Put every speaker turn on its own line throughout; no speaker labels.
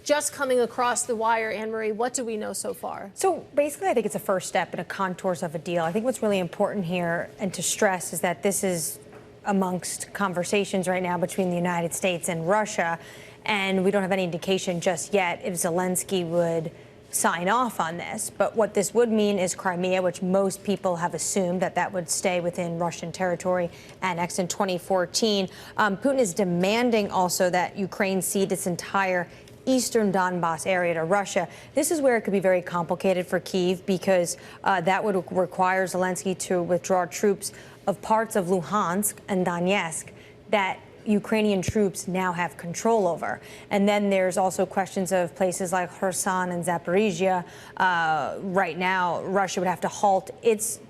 just coming across the wire. Annmarie, what do we know so far?
So basically, I think it's a first step in a contours of a deal. I think what's really important here and to stress is that this is amongst conversations right now between the United States and Russia, and we don't have any indication just yet if Zelensky would sign off on this. But what this would mean is Crimea, which most people have assumed that would stay within Russian territory, annexed in 2014. Putin is demanding also that Ukraine cede its entire eastern Donbass area to Russia. This is where it could be very complicated for Kyiv because that would require Zelensky to withdraw troops of parts of Luhansk and Donetsk that Ukrainian troops now have control over. And then there's also questions of places like Kherson and Zaporizhia. Right now, Russia would have to halt its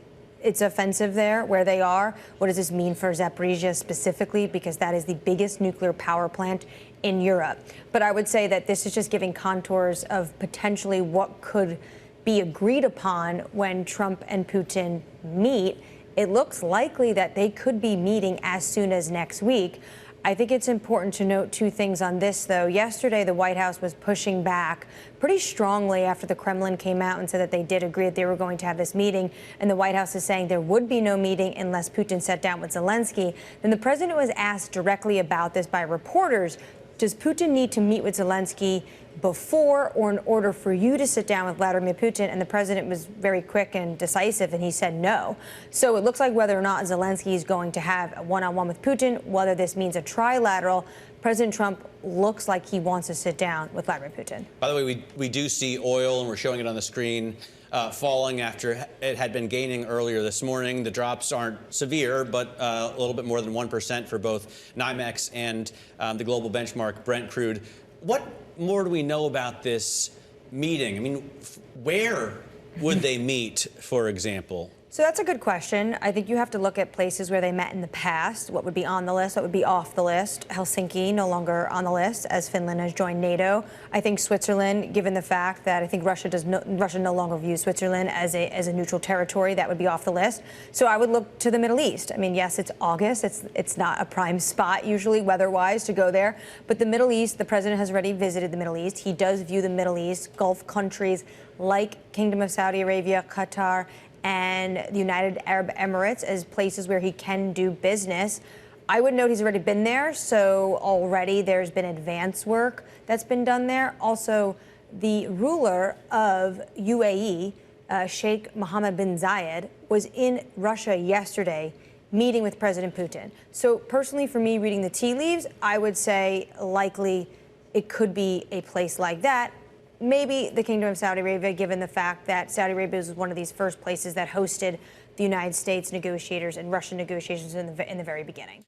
offensive there where they are. What does this mean for Zaporizhia specifically? Because that is the biggest nuclear power plant in Europe. But I would say that this is just giving contours of potentially what could be agreed upon when Trump and Putin meet. It looks likely that they could be meeting as soon as next week. I think it's important to note two things on this, though. Yesterday, the White House was pushing back pretty strongly after the Kremlin came out and said that they did agree that they were going to have this meeting. And the White House is saying there would be no meeting unless Putin sat down with Zelensky. Then the president was asked directly about this by reporters. Does Putin need to meet with Zelensky before or in order for you to sit down with Vladimir Putin? And the president was very quick and decisive, and he said no. So it looks like whether or not Zelensky is going to have a one-on-one with Putin, whether this means a trilateral, President Trump looks like he wants to sit down with Vladimir Putin.
By the way, we do see oil, and we're showing it on the screen, falling after it had been gaining earlier this morning. The drops aren't severe, but a little bit more than 1% for both NYMEX and the global benchmark Brent crude. What more do we know about this meeting? I mean, where would they meet, for example?
So that's a good question. I think you have to look at places where they met in the past. What would be on the list? What would be off the list? Helsinki, no longer on the list, as Finland has joined NATO. I think Switzerland, given the fact that I think Russia no longer views Switzerland as a neutral territory, that would be off the list. So I would look to the Middle East. I mean, yes, it's August. It's not a prime spot usually weather-wise to go there. But the Middle East, the president has already visited the Middle East. He does view the Middle East, Gulf countries like Kingdom of Saudi Arabia, Qatar, and the United Arab Emirates as places where he can do business. I would note he's already been there, so already there's been advance work that's been done there. Also, the ruler of UAE, Sheikh Mohammed bin Zayed, was in Russia yesterday meeting with President Putin. So personally, for me, reading the tea leaves, I would say likely it could be a place like that. Maybe the Kingdom of Saudi Arabia, given the fact that Saudi Arabia was one of these first places that hosted the United States negotiators and Russian negotiations in the very beginning.